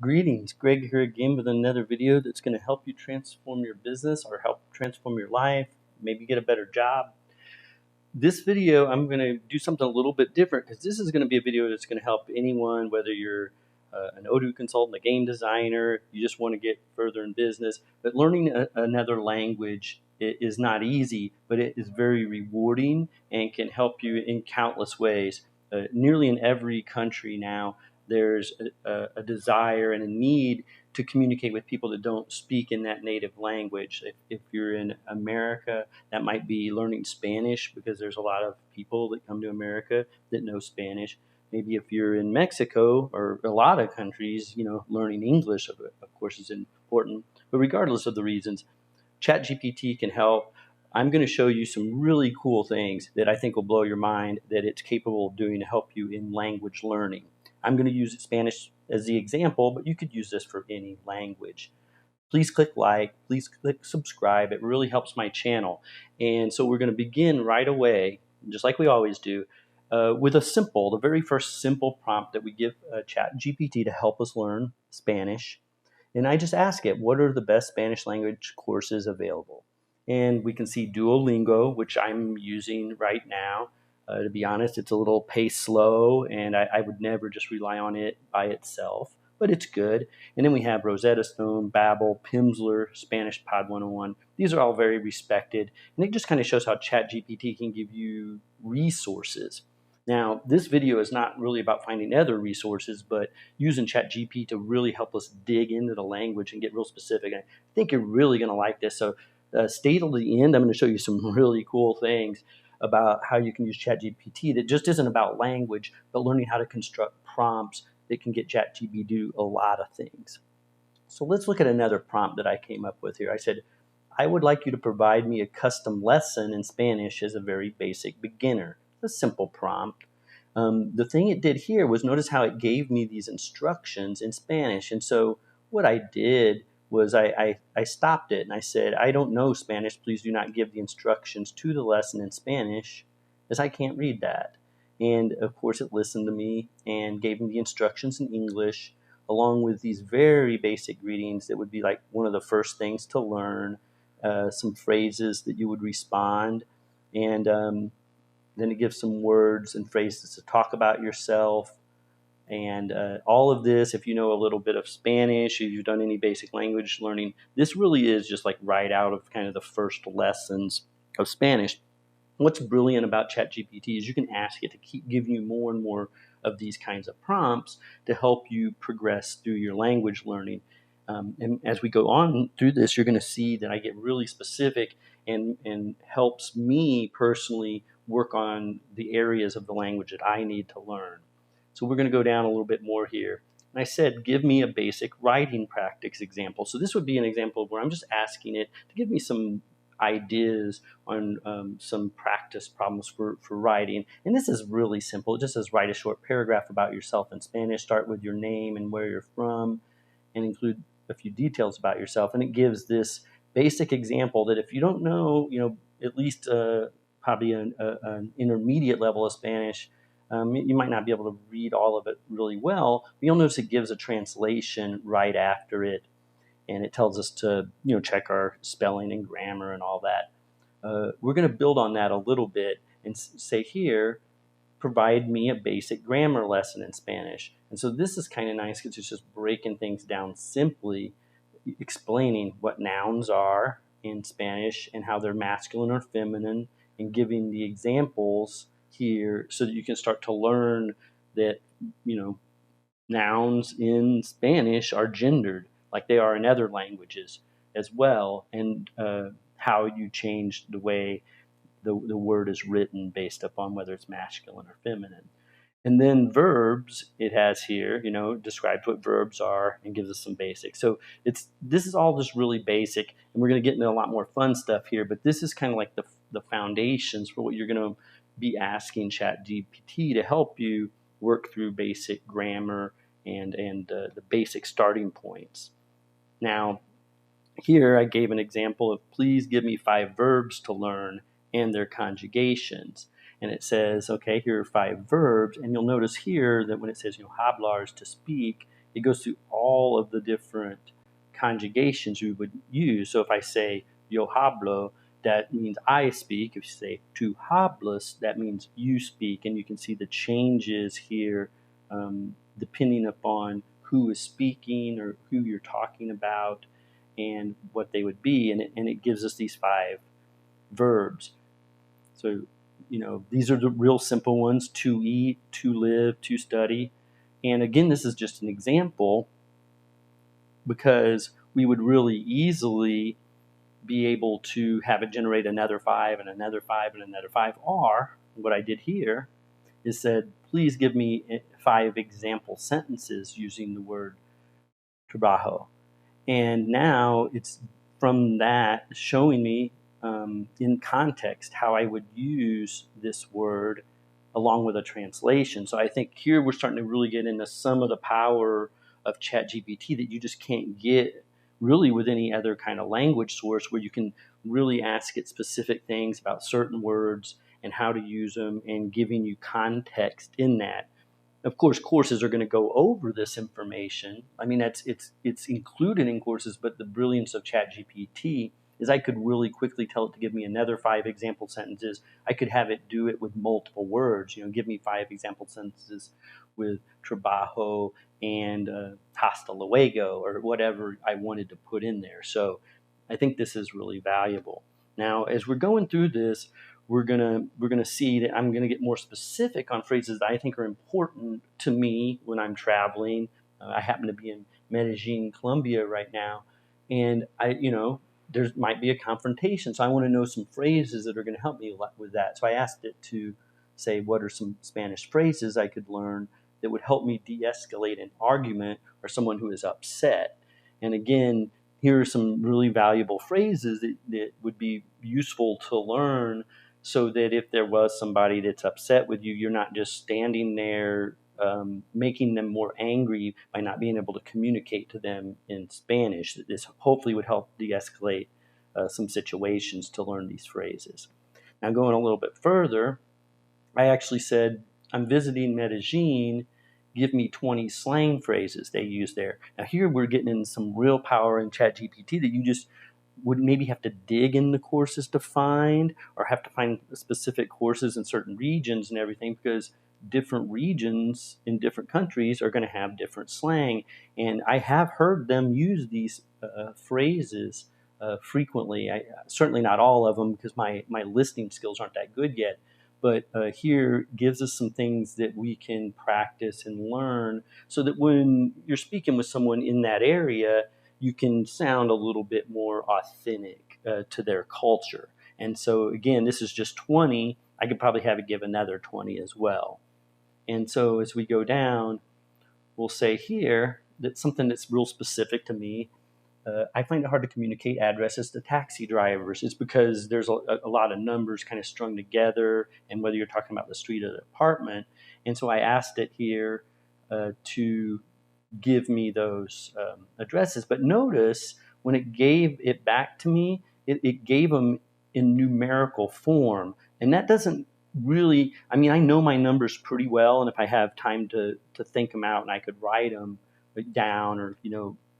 Greetings, Greg here again with another video that's going to help you transform your business or help transform your life, maybe get a better job. This video, I'm going to do something a little bit different because this is going to be a video that's going to help anyone, whether you're an Odoo consultant, a game designer, you just want to get further in business. But learning another language is not easy, but it is very rewarding and can help you in countless ways. Nearly in every country now, there's a desire and a need to communicate with people that don't speak in that native language. If you're in America, that might be learning Spanish because there's a lot of people that come to America that know Spanish. Maybe if you're in Mexico or a lot of countries, learning English, of course, is important. But regardless of the reasons, ChatGPT can help. I'm going to show you some really cool things that I think will blow your mind that it's capable of doing to help you in language learning. I'm going to use Spanish as the example, but you could use this for any language. Please click like, please click subscribe. It really helps my channel. And so we're going to begin right away, just like we always do, with the very first simple prompt that we give ChatGPT to help us learn Spanish. And I just ask it, what are the best Spanish language courses available? And we can see Duolingo, which I'm using right now. To be honest, it's a little pace slow, and I would never just rely on it by itself, but it's good. And then we have Rosetta Stone, Babbel, Pimsleur, Spanish Pod 101. These are all very respected, and it just kind of shows how ChatGPT can give you resources. Now, this video is not really about finding other resources, but using ChatGPT to really help us dig into the language and get real specific. I think you're really going to like this. So stay till the end. I'm going to show you some really cool things about how you can use ChatGPT that just isn't about language, but learning how to construct prompts that can get ChatGPT to do a lot of things. So let's look at another prompt that I came up with here. I said, I would like you to provide me a custom lesson in Spanish as a very basic beginner. It's a simple prompt. The thing it did here was notice how it gave me these instructions in Spanish. And so what I did was I stopped it and I said, I don't know Spanish. Please do not give the instructions to the lesson in Spanish, as I can't read that. And of course it listened to me and gave me the instructions in English, along with these very basic greetings that would be like one of the first things to learn, some phrases that you would respond, and then it gives some words and phrases to talk about yourself. And all of this, if you know a little bit of Spanish, if you've done any basic language learning, this really is just like right out of kind of the first lessons of Spanish. What's brilliant about ChatGPT is you can ask it to keep giving you more and more of these kinds of prompts to help you progress through your language learning. And as we go on through this, you're going to see that I get really specific and helps me personally work on the areas of the language that I need to learn. So we're going to go down a little bit more here. And I said, give me a basic writing practice example. So this would be an example where I'm just asking it to give me some ideas on some practice problems for writing. And this is really simple. It just says write a short paragraph about yourself in Spanish. Start with your name and where you're from, and include a few details about yourself. And it gives this basic example that if you don't know, at least probably an intermediate level of Spanish, you might not be able to read all of it really well, but you'll notice it gives a translation right after it, and it tells us to check our spelling and grammar and all that. We're going to build on that a little bit and say here, provide me a basic grammar lesson in Spanish. And so this is kind of nice because it's just breaking things down simply, explaining what nouns are in Spanish and how they're masculine or feminine, and giving the examples here so that you can start to learn that, nouns in Spanish are gendered like they are in other languages as well, and how you change the way the word is written based upon whether it's masculine or feminine. And then verbs, it has here, describes what verbs are and gives us some basics. So this is all just really basic, and we're going to get into a lot more fun stuff here, but this is kind of like the foundations for what you're going to be asking ChatGPT to help you work through basic grammar and the basic starting points. Now, here I gave an example of please give me 5 verbs to learn and their conjugations. And it says, okay, here are 5 verbs. And you'll notice here that when it says, hablar is to speak, it goes through all of the different conjugations you would use. So if I say yo hablo, that means I speak. If you say tú hablas, that means you speak. And you can see the changes here depending upon who is speaking or who you're talking about and what they would be. And it gives us these 5 verbs. So, these are the real simple ones: to eat, to live, to study. And again, this is just an example because we would really easily be able to have it generate another 5 and another 5 and another 5. Or what I did here is said, please give me 5 example sentences using the word trabajo. And now it's from that showing me in context how I would use this word along with a translation. So I think here we're starting to really get into some of the power of ChatGPT that you just can't get really with any other kind of language source, where you can really ask it specific things about certain words and how to use them and giving you context in that. Of course, courses are going to go over this information. I mean, it's included in courses, but the brilliance of ChatGPT is I could really quickly tell it to give me another 5 example sentences. I could have it do it with multiple words. Give me 5 example sentences with trabajo and hasta luego, or whatever I wanted to put in there. So I think this is really valuable. Now, as we're going through this, we're gonna see that I'm gonna get more specific on phrases that I think are important to me when I'm traveling. I happen to be in Medellin, Colombia right now, and there might be a confrontation. So I want to know some phrases that are going to help me with that. So I asked it to say, what are some Spanish phrases I could learn that would help me de-escalate an argument or someone who is upset? And again, here are some really valuable phrases that would be useful to learn, so that if there was somebody that's upset with you, you're not just standing there making them more angry by not being able to communicate to them in Spanish. This hopefully would help de-escalate some situations to learn these phrases. Now, going a little bit further, I actually said, I'm visiting Medellin, give me 20 slang phrases they use there. Now here we're getting in some real power in ChatGPT that you just would maybe have to dig in the courses to find, or have to find specific courses in certain regions and everything, because different regions in different countries are going to have different slang. And I have heard them use these phrases frequently. Certainly not all of them, because my listening skills aren't that good yet. But here gives us some things that we can practice and learn, so that when you're speaking with someone in that area, you can sound a little bit more authentic to their culture. And so, again, this is just 20. I could probably have it give another 20 as well. And so as we go down, we'll say here that something that's real specific to me. I find it hard to communicate addresses to taxi drivers. It's because there's a lot of numbers kind of strung together, and whether you're talking about the street or the apartment. And so I asked it here to give me those addresses. But notice when it gave it back to me, it gave them in numerical form. And that doesn't really, I mean, I know my numbers pretty well, and if I have time to think them out and I could write them down, or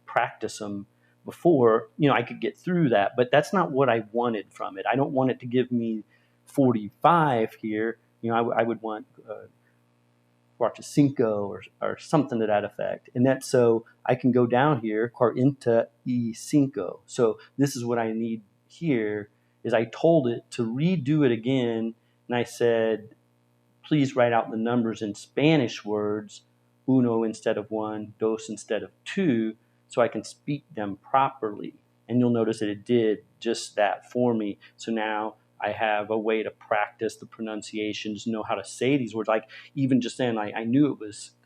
practice them before, I could get through that. But that's not what I wanted from it. I don't want it to give me 45 here. I would want 45 or something to that effect. And that's so I can go down here, 45. So this is what I need here, is I told it to redo it again, and I said, please write out the numbers in Spanish words, uno instead of one, dos instead of two, so I can speak them properly. And you'll notice that it did just that for me. So now I have a way to practice the pronunciations, know how to say these words. Like even just then, I knew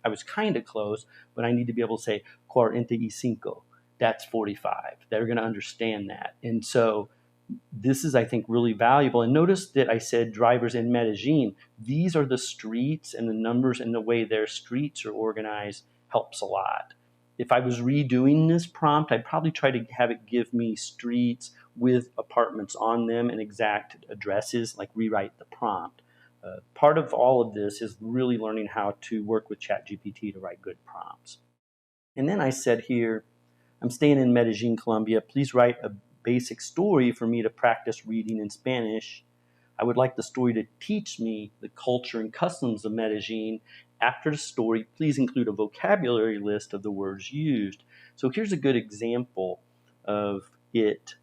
I was kind of close, but I need to be able to say 45. That's 45. They're going to understand that. And so this is, I think, really valuable. And notice that I said drivers in Medellin. These are the streets, and the numbers and the way their streets are organized helps a lot. If I was redoing this prompt, I'd probably try to have it give me streets with apartments on them and exact addresses, like rewrite the prompt. Part of all of this is really learning how to work with ChatGPT to write good prompts. And then I said here, I'm staying in Medellin, Colombia. Please write a basic story for me to practice reading in Spanish. I would like the story to teach me the culture and customs of Medellin. After the story, please include a vocabulary list of the words used. So here's a good example of it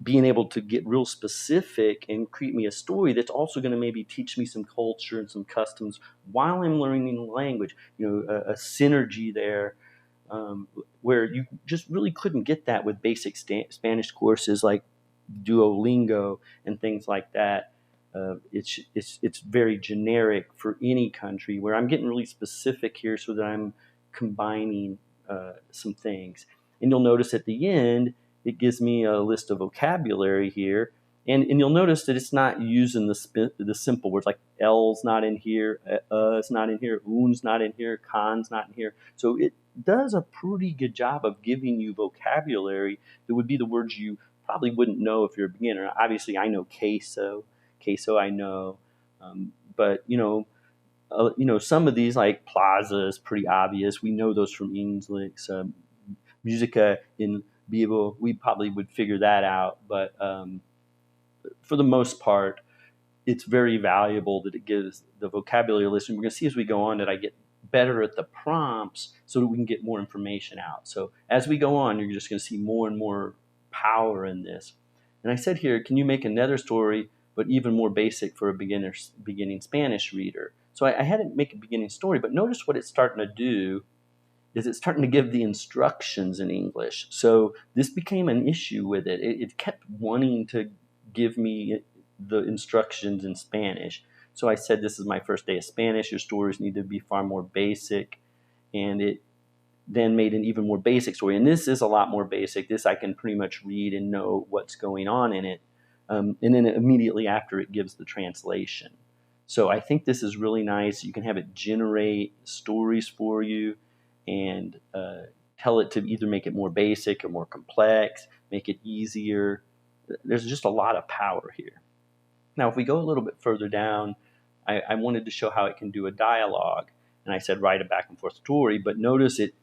being able to get real specific and create me a story that's also going to maybe teach me some culture and some customs while I'm learning the language. A synergy there, where you just really couldn't get that with basic Spanish courses like Duolingo and things like that. It's very generic for any country, where I'm getting really specific here so that I'm combining some things. And you'll notice at the end, it gives me a list of vocabulary here. And you'll notice that it's not using the simple words, like L's not in here, it's not in here, un's not in here, con's not in here. So it does a pretty good job of giving you vocabulary that would be the words you probably wouldn't know if you're a beginner. Obviously, I know queso I know, but some of these, like plaza, is pretty obvious. We know those from English. Musica in vivo, we probably would figure that out, but for the most part, it's very valuable that it gives the vocabulary list. And we're going to see as we go on that I get better at the prompts so that we can get more information out. So as we go on, you're just going to see more and more power in this. And I said here, can you make another story, but even more basic for a beginning Spanish reader? So I had to make a beginning story, but notice what it's starting to do is it's starting to give the instructions in English. So this became an issue with it. It kept wanting to give me the instructions in Spanish. So I said, this is my first day of Spanish. Your stories need to be far more basic. And it then made an even more basic story. And this is a lot more basic. This I can pretty much read and know what's going on in it. And then immediately after, it gives the translation. So I think this is really nice. You can have it generate stories for you and tell it to either make it more basic or more complex, make it easier. There's just a lot of power here. Now, if we go a little bit further down, I wanted to show how it can do a dialogue. And I said, write a back and forth story. But notice it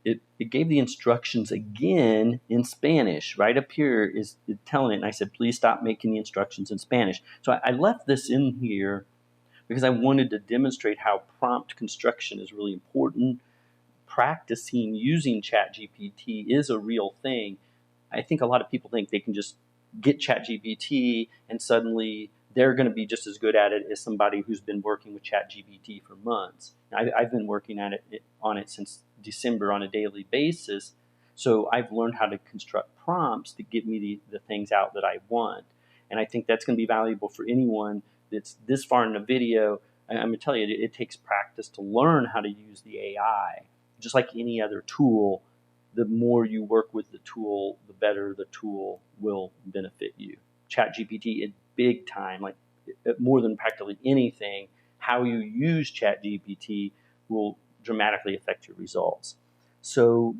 gave the instructions again in Spanish. Right up here is telling it. And I said, please stop making the instructions in Spanish. So I left this in here because I wanted to demonstrate how prompt construction is really important. Practicing using ChatGPT is a real thing. I think a lot of people think they can just get ChatGPT and suddenly they're going to be just as good at it as somebody who's been working with ChatGPT for months. I've been working on it since December on a daily basis, so I've learned how to construct prompts to get me the things out that I want. And I think that's going to be valuable for anyone that's this far in the video. I'm going to tell you, it takes practice to learn how to use the AI. Just like any other tool, the more you work with the tool, the better the tool will benefit you. ChatGPT is big time, like more than practically anything. How you use ChatGPT will dramatically affect your results. So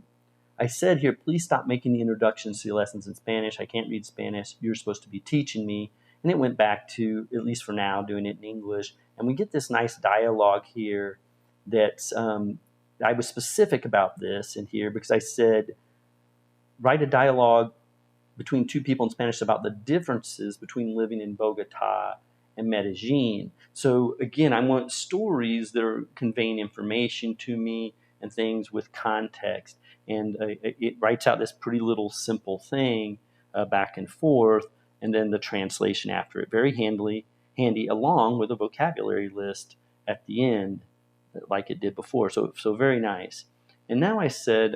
I said here, please stop making the introductions to your lessons in Spanish. I can't read Spanish. You're supposed to be teaching me. And it went back to, at least for now, doing it in English. And we get this nice dialogue here that's, I was specific about this in here because I said, write a dialogue between two people in Spanish about the differences between living in Bogota and Medellin. So again, I want stories that are conveying information to me and things with context. And it writes out this pretty little simple thing back and forth, and then the translation after it. Very handy, along with a vocabulary list at the end, like it did before. So very nice. And now I said,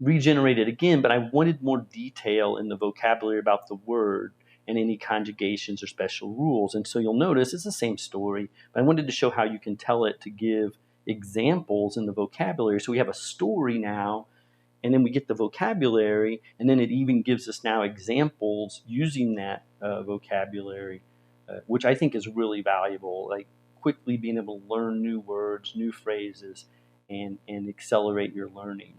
regenerate it again, but I wanted more detail in the vocabulary about the word and any conjugations or special rules. And so you'll notice it's the same story, but I wanted to show how you can tell it to give examples in the vocabulary. So we have a story now, and then we get the vocabulary, and then it even gives us now examples using that vocabulary, which I think is really valuable, like quickly being able to learn new words, new phrases, and accelerate your learning.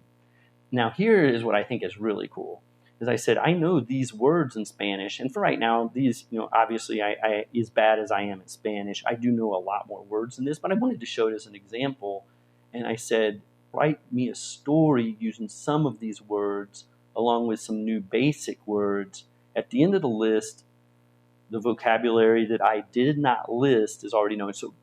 Now, here is what I think is really cool. As I said, I know these words in Spanish, and for right now, these, obviously, I as bad as I am at Spanish, I do know a lot more words than this, but I wanted to show it as an example. And I said, write me a story using some of these words along with some new basic words. At the end of the list, the vocabulary that I did not list is already known. So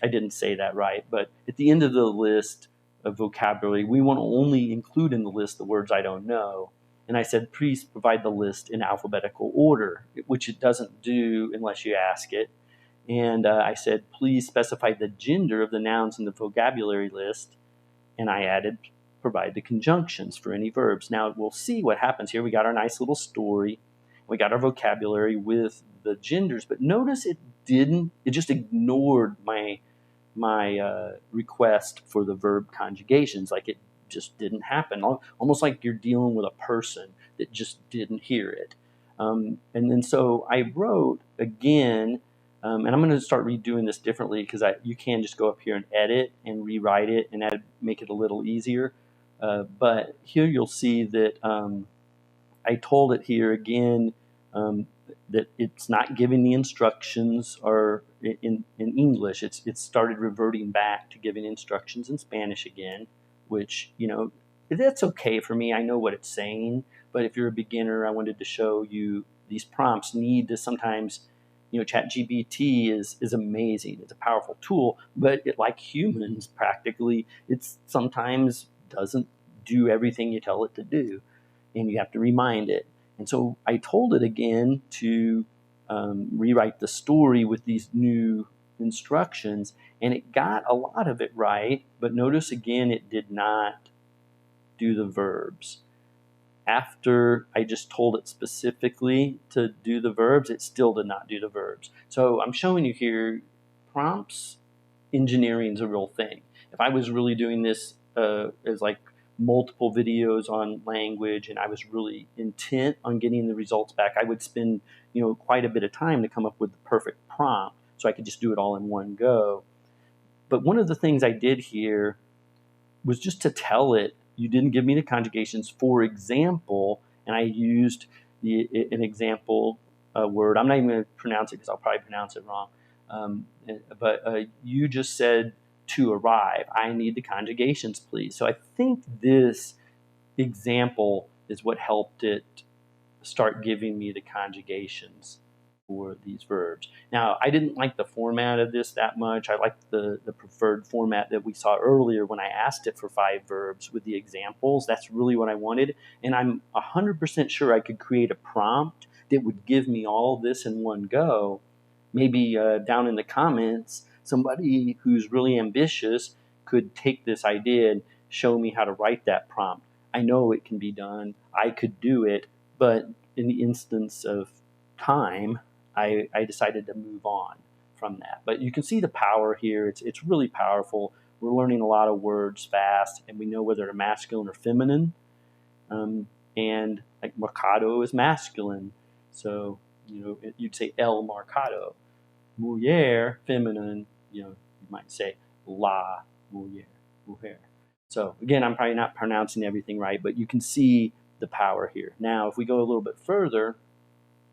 I didn't say that right, but at the end of the list of vocabulary, we want to only include in the list the words I don't know. And I said, please provide the list in alphabetical order, which it doesn't do unless you ask it. And I said, please specify the gender of the nouns in the vocabulary list. And I added, provide the conjunctions for any verbs. Now we'll see what happens here. We got our nice little story. We got our vocabulary with the genders, but notice it just ignored my request for the verb conjugations. Like it just didn't happen. Almost like you're dealing with a person that just didn't hear it. And then so I wrote again, and I'm going to start redoing this differently because you can just go up here and edit and rewrite it and make it a little easier. But here you'll see that I told it here again that it's not giving the instructions or in English. It's started reverting back to giving instructions in Spanish again, which, that's okay for me. I know what it's saying. But if you're a beginner, I wanted to show you these prompts need to sometimes, ChatGPT is amazing. It's a powerful tool, but like humans, practically, it sometimes doesn't do everything you tell it to do, and you have to remind it. And so I told it again to rewrite the story with these new instructions, and it got a lot of it right, but notice again it did not do the verbs. After I just told it specifically to do the verbs, it still did not do the verbs. So I'm showing you here, prompts engineering is a real thing. If I was really doing this as like multiple videos on language and I was really intent on getting the results back, I would spend quite a bit of time to come up with the perfect prompt so I could just do it all in one go. But one of the things I did here was just to tell it, you didn't give me the conjugations, for example, and I used an example word. I'm not even going to pronounce it because I'll probably pronounce it wrong. But you just said to arrive. I need the conjugations, please. So I think this example is what helped it start giving me the conjugations for these verbs. Now, I didn't like the format of this that much. I liked the preferred format that we saw earlier when I asked it for 5 verbs with the examples. That's really what I wanted. And I'm 100% sure I could create a prompt that would give me all this in one go. Maybe down in the comments, somebody who's really ambitious could take this idea and show me how to write that prompt. I know it can be done. I could do it. But in the instance of time, I decided to move on from that. But you can see the power here. It's really powerful. We're learning a lot of words fast, and we know whether they're masculine or feminine. And like mercado is masculine. So, you'd say el mercado. Mujer, feminine, you might say la mujer. So again, I'm probably not pronouncing everything right, but you can see the power here. Now, if we go a little bit further,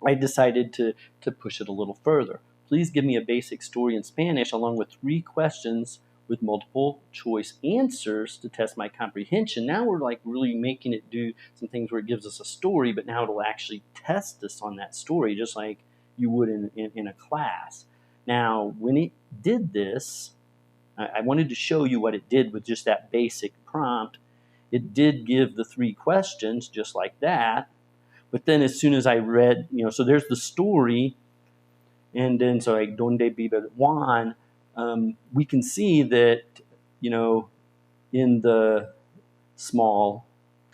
I decided to push it a little further. Please give me a basic story in Spanish along with 3 questions with multiple choice answers to test my comprehension. Now we're like really making it do some things where it gives us a story, but now it'll actually test us on that story, just like you would in a class. Now, when it did this, I wanted to show you what it did with just that basic prompt. It did give the 3 questions just like that. But then as soon as I read, so there's the story, and then so like, donde vive Juan, we can see that, in the small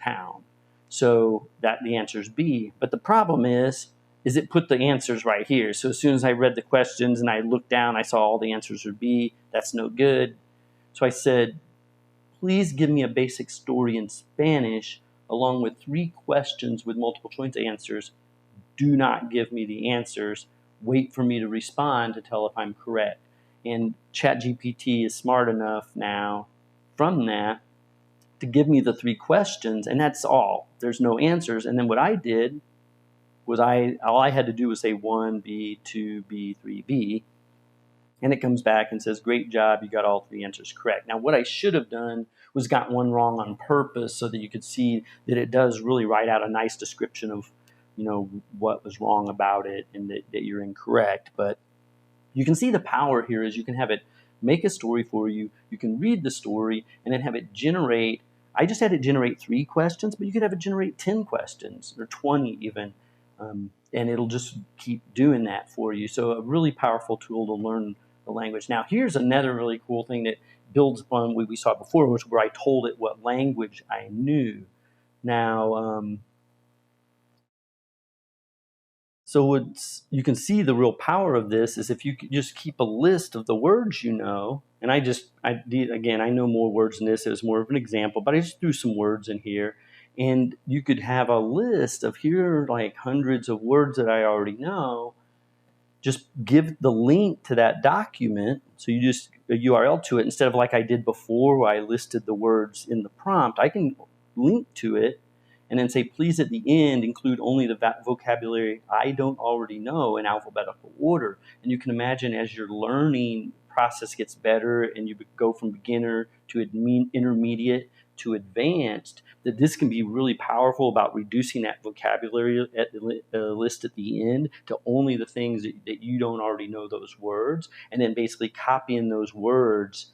town. So that the answer is B. But the problem is it put the answers right here. So as soon as I read the questions and I looked down, I saw all the answers are B. That's no good. So I said, please give me a basic story in Spanish along with 3 questions with multiple choice answers. Do not give me the answers. Wait for me to respond to tell if I'm correct. And ChatGPT is smart enough now from that to give me the 3 questions, and that's all. There's no answers. And then what I did was all I had to do was say 1B, 2B, 3B. And it comes back and says, great job, you got all 3 answers correct. Now, what I should have done was got one wrong on purpose so that you could see that it does really write out a nice description of, what was wrong about it and that you're incorrect. But you can see the power here is you can have it make a story for you. You can read the story and then have it generate. I just had it generate 3 questions, but you could have it generate 10 questions or 20 even. And it'll just keep doing that for you. So a really powerful tool to learn the language. Now, here's another really cool thing that builds upon what we saw before, which where I told it what language I knew. Now, so what you can see the real power of this is if you could just keep a list of the words you know, and I know more words than this. It was more of an example, but I just threw some words in here. And you could have a list of here like hundreds of words that I already know. Just give the link to that document. So you just a URL to it instead of like I did before where I listed the words in the prompt. I can link to it and then say, please at the end include only the vocabulary I don't already know in alphabetical order. And you can imagine as your learning process gets better and you go from beginner to intermediate to advanced, that this can be really powerful about reducing that vocabulary at the list at the end to only the things that you don't already know those words, and then basically copying those words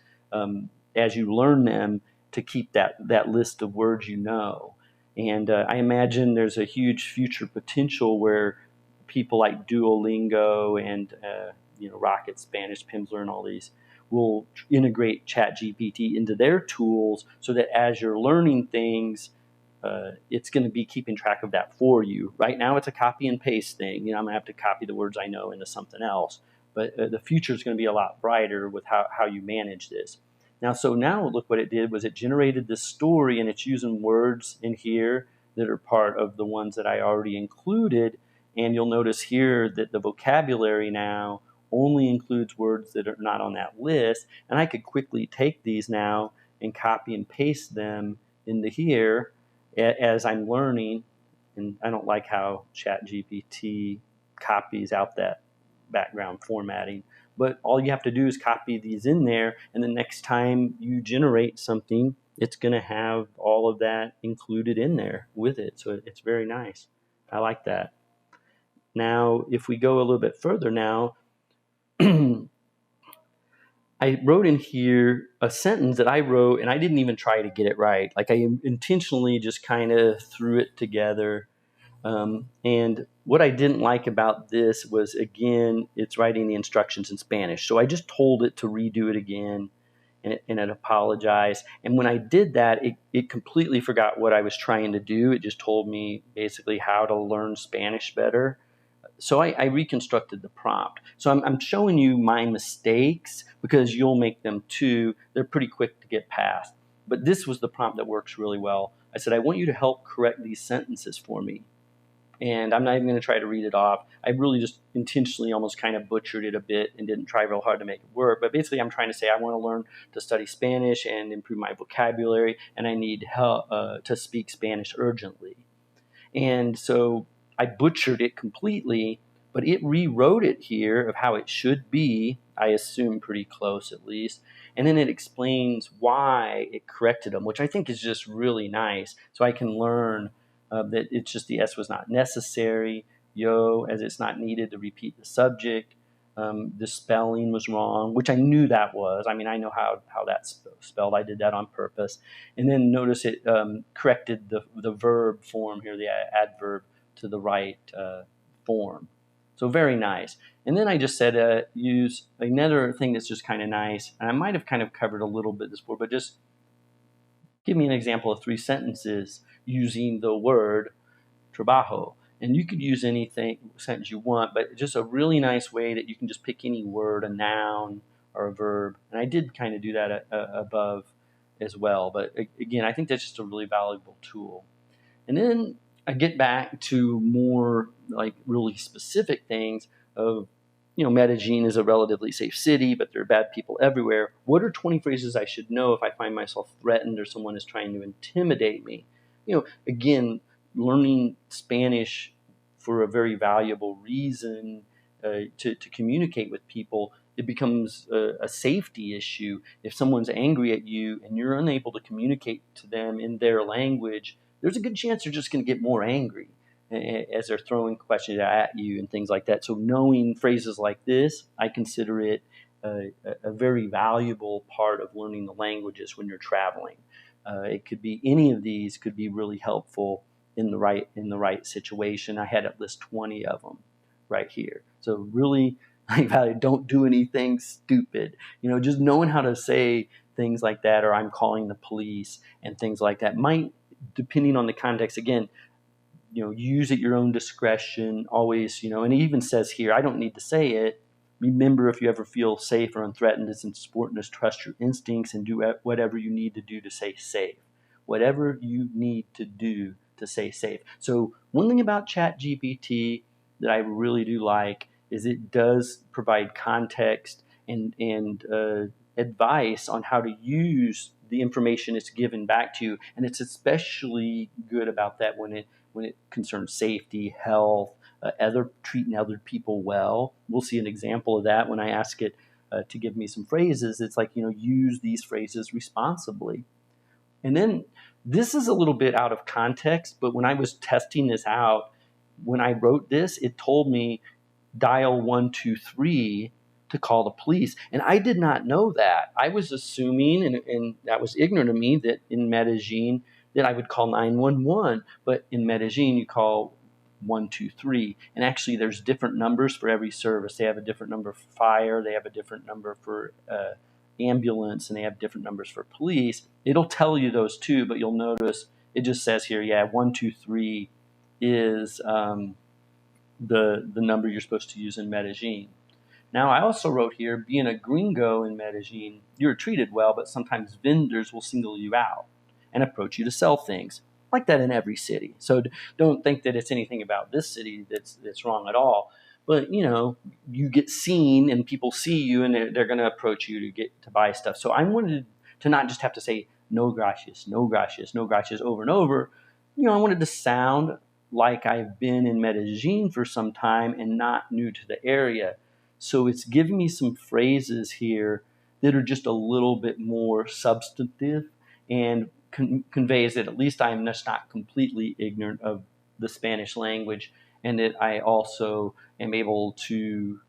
as you learn them to keep that list of words you know. And I imagine there's a huge future potential where people like Duolingo and Rocket Spanish, Pimsleur, and all these will integrate ChatGPT into their tools so that as you're learning things, it's going to be keeping track of that for you. Right now, it's a copy and paste thing. I'm going to have to copy the words I know into something else. But the future is going to be a lot brighter with how you manage this. Now look what it did was it generated this story, and it's using words in here that are part of the ones that I already included. And you'll notice here that the vocabulary now only includes words that are not on that list. And I could quickly take these now and copy and paste them into here as I'm learning. And I don't like how ChatGPT copies out that background formatting. But all you have to do is copy these in there, and the next time you generate something, it's going to have all of that included in there with it. So it's very nice. I like that. Now, if we go a little bit further now, I wrote in here a sentence that I wrote, and I didn't even try to get it right. Like I intentionally just kind of threw it together. And what I didn't like about this was, again, it's writing the instructions in Spanish. So I just told it to redo it again, and it apologized. And when I did that, it completely forgot what I was trying to do. It just told me basically how to learn Spanish better. So I reconstructed the prompt. So I'm showing you my mistakes because you'll make them too. They're pretty quick to get past. But this was the prompt that works really well. I said, I want you to help correct these sentences for me. And I'm not even going to try to read it off. I really just intentionally almost kind of butchered it a bit and didn't try real hard to make it work. But basically, I'm trying to say I want to learn to study Spanish and improve my vocabulary, and I need help to speak Spanish urgently. And so I butchered it completely, but it rewrote it here of how it should be, I assume pretty close at least. And then it explains why it corrected them, which I think is just really nice. So I can learn that it's just the S was not necessary, as it's not needed to repeat the subject. The spelling was wrong, which I knew that was. I mean, I know how that's spelled. I did that on purpose. And then notice it corrected the verb form here, the adverb, to the right form. So very nice. And then I just said use another thing that's just kind of nice. And I might have kind of covered a little bit this before, but just give me an example of 3 sentences using the word trabajo. And you could use anything sentence you want, but just a really nice way that you can just pick any word, a noun or a verb. And I did kind of do that above as well. But again, I think that's just a really valuable tool. And then I get back to more like really specific things of, Medellin is a relatively safe city, but there are bad people everywhere. What are 20 phrases I should know if I find myself threatened or someone is trying to intimidate me? Again, learning Spanish for a very valuable reason to communicate with people it becomes a safety issue. If someone's angry at you and you're unable to communicate to them in their language, there's a good chance they're just going to get more angry as they're throwing questions at you and things like that. So knowing phrases like this, I consider it a very valuable part of learning the languages when you're traveling. It could be any of these could be really helpful in the right situation. I had at least 20 of them right here. So really, I don't do anything stupid. Just knowing how to say things like that, or I'm calling the police and things like that, might, depending on the context, again, use at your own discretion. Always, and it even says here, I don't need to say it. Remember, if you ever feel safe or unthreatened, it's important to trust your instincts and do whatever you need to do to stay safe. Whatever you need to do to stay safe. So one thing about ChatGPT that I really do like is it does provide context and advice on how to use the information it's given back to you, and it's especially good about that when it concerns safety, health, treating other people well. We'll see an example of that when I ask it to give me some phrases. It's like, use these phrases responsibly. And then this is a little bit out of context, but when I was testing this out, when I wrote this, it told me dial 123 to call the police. And I did not know that. I was assuming, and that was ignorant of me, that in Medellin, that I would call 911. But in Medellin, you call 123. And actually, there's different numbers for every service. They have a different number for fire. They have a different number for ambulance, and they have different numbers for police. It'll tell you those too, but you'll notice it just says here, 123 is the number you're supposed to use in Medellin. Now, I also wrote here, being a gringo in Medellin, you're treated well, but sometimes vendors will single you out and approach you to sell things. Like that in every city. So don't think that it's anything about this city that's wrong at all. But, you get seen and people see you and they're going to approach you to buy stuff. So I wanted to not just have to say, no gracias, no gracias, no gracias over and over. I wanted to sound like I've been in Medellin for some time and not new to the area. So it's giving me some phrases here that are just a little bit more substantive and conveys that at least I'm just not completely ignorant of the Spanish language, and that I also am able to,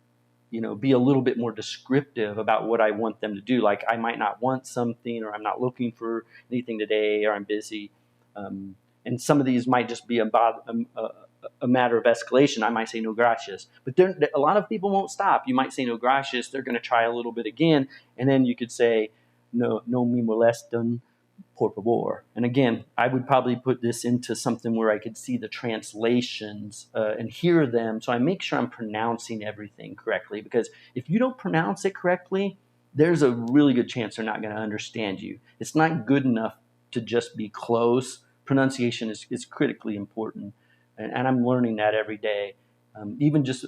be a little bit more descriptive about what I want them to do. Like I might not want something, or I'm not looking for anything today, or I'm busy. And some of these might just be about a matter of escalation. I might say no gracias, but a lot of people won't stop. You might say no gracias. They're going to try a little bit again, and then you could say no me molestan, por favor. And again, I would probably put this into something where I could see the translations and hear them, so I make sure I'm pronouncing everything correctly. Because if you don't pronounce it correctly, there's a really good chance they're not going to understand you. It's not good enough to just be close. Pronunciation is critically important. And I'm learning that every day. Even just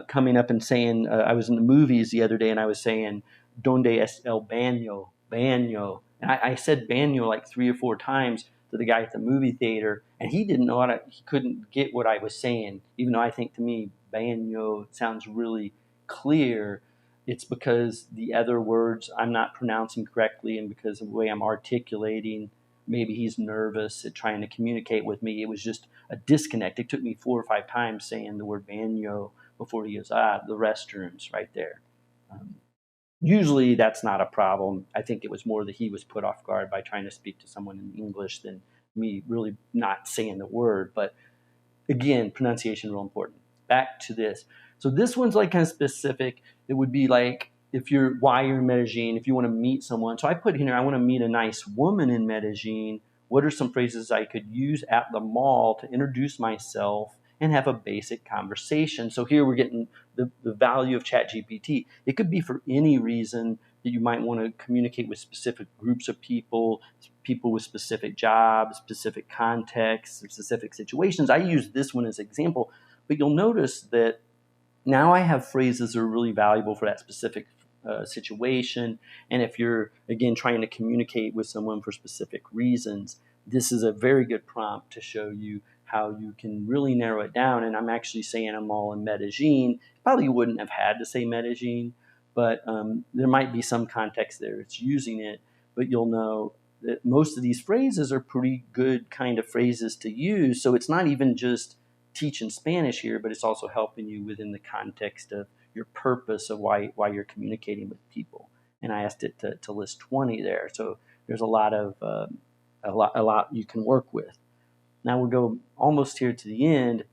coming up and saying, I was in the movies the other day and I was saying, ¿Dónde es el baño? Baño. And I said baño like 3 or 4 times to the guy at the movie theater, and he didn't know he couldn't get what I was saying, even though I think to me, baño sounds really clear. It's because the other words I'm not pronouncing correctly, and because of the way I'm articulating. Maybe he's nervous at trying to communicate with me. It was just a disconnect. It took me 4 or 5 times saying the word baño before he goes, the restrooms right there. Usually that's not a problem. I think it was more that he was put off guard by trying to speak to someone in English than me really not saying the word. But again, pronunciation is real important. Back to this. So this one's like kind of specific. It would be like, why you're in Medellin, if you want to meet someone. So I put in here, I want to meet a nice woman in Medellin. What are some phrases I could use at the mall to introduce myself and have a basic conversation? So here we're getting the value of ChatGPT. It could be for any reason that you might want to communicate with specific groups of people with specific jobs, specific contexts, specific situations. I use this one as an example, but you'll notice that now I have phrases that are really valuable for that specific situation. And if you're, again, trying to communicate with someone for specific reasons, this is a very good prompt to show you how you can really narrow it down. And I'm actually saying I'm all in Medellin. Probably wouldn't have had to say Medellin, but there might be some context there it's using it, but you'll know that most of these phrases are pretty good kind of phrases to use. So it's not even just teaching Spanish here, but it's also helping you within the context of your purpose of why you're communicating with people. And I asked it to list 20 there. So there's a lot you can work with. Now we'll go almost here to the end.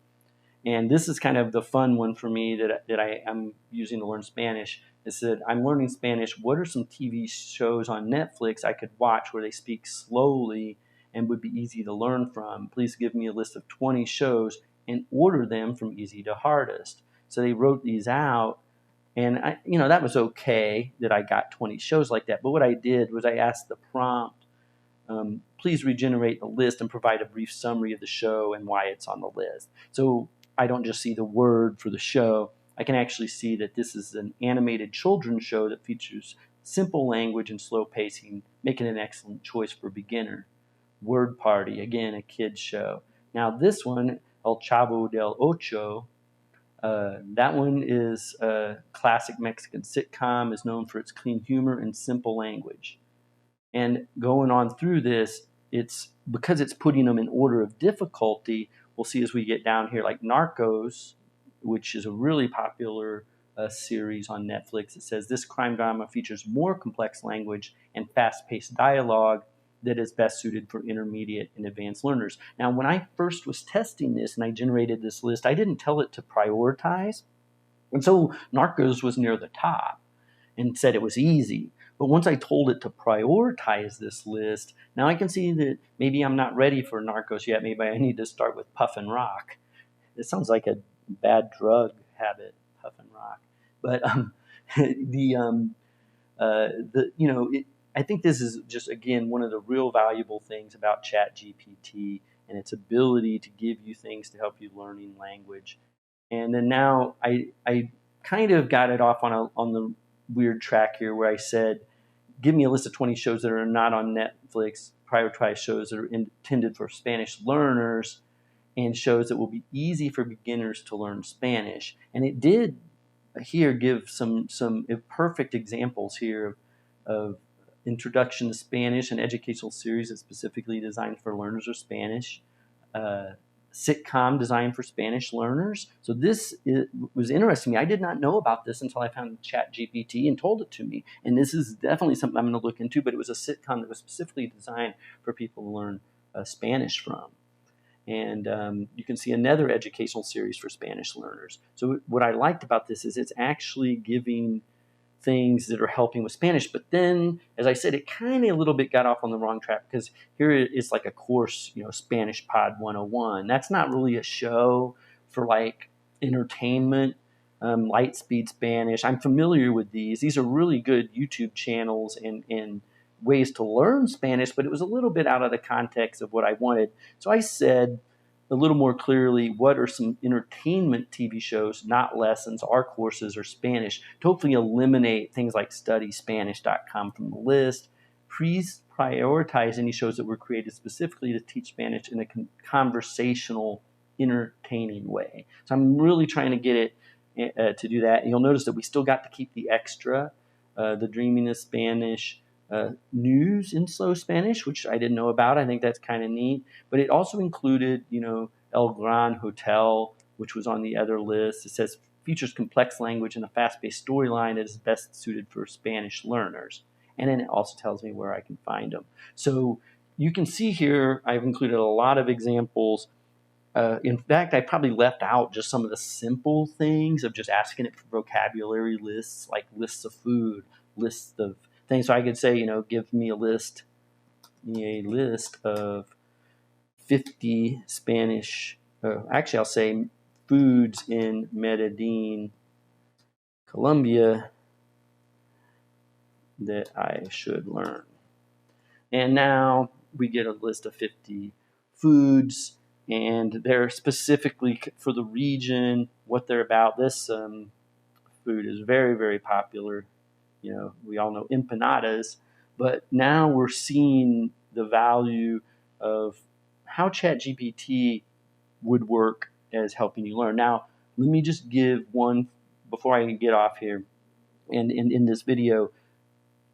And this is kind of the fun one for me that I'm using to learn Spanish. It said, I'm learning Spanish. What are some TV shows on Netflix I could watch where they speak slowly and would be easy to learn from? Please give me a list of 20 shows and order them from easy to hardest. So they wrote these out. And that was okay that I got 20 shows like that. But what I did was I asked the prompt, please regenerate the list and provide a brief summary of the show and why it's on the list. So I don't just see the word for the show. I can actually see that this is an animated children's show that features simple language and slow pacing, making an excellent choice for beginner. Word Party, again, a kid's show. Now this one, El Chavo del Ocho, that one is a classic Mexican sitcom, is known for its clean humor and simple language. And going on through this, it's because it's putting them in order of difficulty. We'll see as we get down here, like Narcos, which is a really popular series on Netflix. It says this crime drama features more complex language and fast-paced dialogue that is best suited for intermediate and advanced learners. Now, when I first was testing this and I generated this list, I didn't tell it to prioritize. And so Narcos was near the top and said it was easy. But once I told it to prioritize this list, now I can see that maybe I'm not ready for Narcos yet. Maybe I need to start with Puff and Rock. It sounds like a bad drug habit, Puff and Rock. But I think this is just, again, one of the real valuable things about ChatGPT and its ability to give you things to help you learning language. And then now I kind of got it off on the weird track here where I said, give me a list of 20 shows that are not on Netflix, prioritize shows that are intended for Spanish learners, and shows that will be easy for beginners to learn Spanish. And it did here give some perfect examples here of Introduction to Spanish, an educational series that's specifically designed for learners of Spanish. Sitcom designed for Spanish learners. So this was interesting to me. I did not know about this until I found ChatGPT and told it to me. And this is definitely something I'm going to look into, but it was a sitcom that was specifically designed for people to learn Spanish from. And you can see another educational series for Spanish learners. So what I liked about this is it's actually giving things that are helping with Spanish. But then, as I said, it kind of a little bit got off on the wrong track because here it's like a course, Spanish Pod 101. That's not really a show for like entertainment, Lightspeed Spanish. I'm familiar with these. These are really good YouTube channels and ways to learn Spanish, but it was a little bit out of the context of what I wanted. So I said a little more clearly, what are some entertainment TV shows, not lessons, or courses, or Spanish, to hopefully eliminate things like studyspanish.com from the list. Please prioritize any shows that were created specifically to teach Spanish in a conversational, entertaining way. So I'm really trying to get it to do that. And you'll notice that we still got to keep the extra, the Dreaming of Spanish, news in slow Spanish, which I didn't know about. I think that's kind of neat. But it also included, El Gran Hotel, which was on the other list. It says features complex language and a fast-paced storyline that is best suited for Spanish learners. And then it also tells me where I can find them. So you can see here I've included a lot of examples. In fact, I probably left out just some of the simple things of just asking it for vocabulary lists, like lists of food, lists of things. So I could say, give me a list of 50 Spanish, actually I'll say foods in Medellin, Colombia that I should learn. And now we get a list of 50 foods, and they're specifically for the region, what they're about. This food is very, very popular. We all know empanadas, but now we're seeing the value of how ChatGPT would work as helping you learn. Now, let me just give one, before I get off here, And in this video,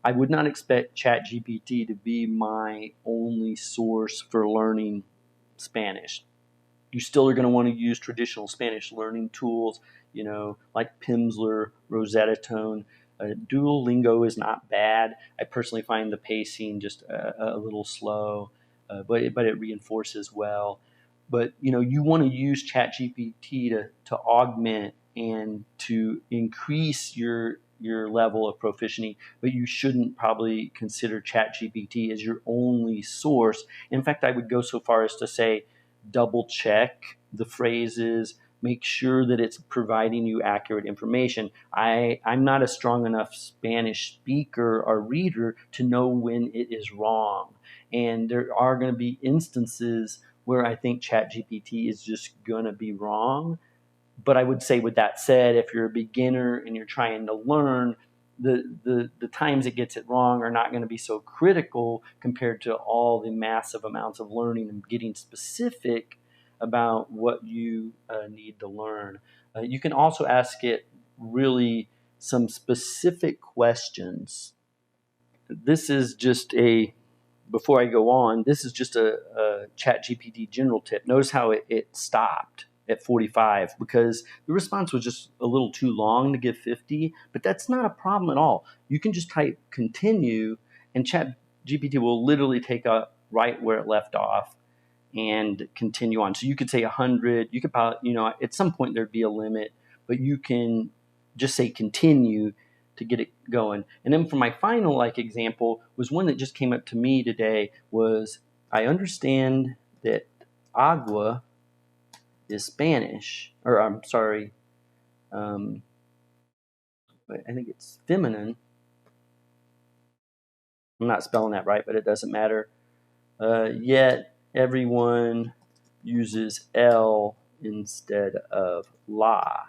I would not expect ChatGPT to be my only source for learning Spanish. You still are going to want to use traditional Spanish learning tools, like Pimsleur, Rosetta Stone. Duolingo is not bad. I personally find the pacing just a little slow, but it reinforces well. But you want to use ChatGPT to augment and to increase your level of proficiency, but you shouldn't probably consider ChatGPT as your only source. In fact, I would go so far as to say double check the phrases, make sure that it's providing you accurate information. I'm not a strong enough Spanish speaker or reader to know when it is wrong. And there are going to be instances where I think ChatGPT is just going to be wrong. But I would say, with that said, if you're a beginner and you're trying to learn, the times it gets it wrong are not going to be so critical compared to all the massive amounts of learning and getting specific about what you need to learn. You can also ask it really some specific questions. This is just before I go on, this is just a ChatGPT general tip. Notice how it stopped at 45 because the response was just a little too long to give 50, but that's not a problem at all. You can just type continue and ChatGPT will literally take up right where it left off and continue on. So you could say 100, you could probably, at some point there'd be a limit, but you can just say continue to get it going. And then for my final example was one that just came up to me today was, I understand that agua is Spanish, or I'm sorry, I think it's feminine. I'm not spelling that right, but it doesn't matter. Yet everyone uses L instead of la.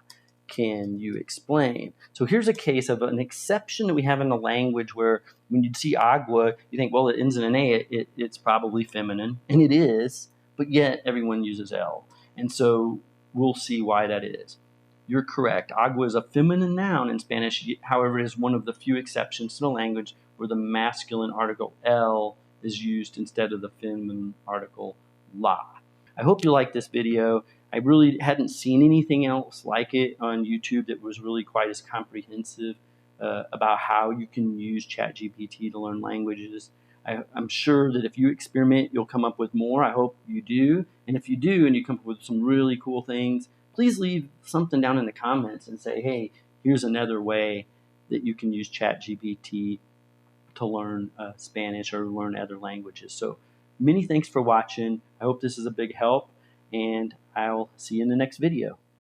Can you explain? So here's a case of an exception that we have in the language where when you see agua, you think, well, it ends in an A, it's probably feminine, and it is, but yet everyone uses L. And so we'll see why that is. You're correct. Agua is a feminine noun in Spanish. However, it is one of the few exceptions to the language where the masculine article L is used instead of the feminine article la. I hope you like this video. I really hadn't seen anything else like it on YouTube that was really quite as comprehensive about how you can use ChatGPT to learn languages. I'm sure that if you experiment, you'll come up with more. I hope you do. And if you do and you come up with some really cool things, please leave something down in the comments and say, hey, here's another way that you can use ChatGPT to learn Spanish or learn other languages. So many thanks for watching. I hope this is a big help, and I'll see you in the next video.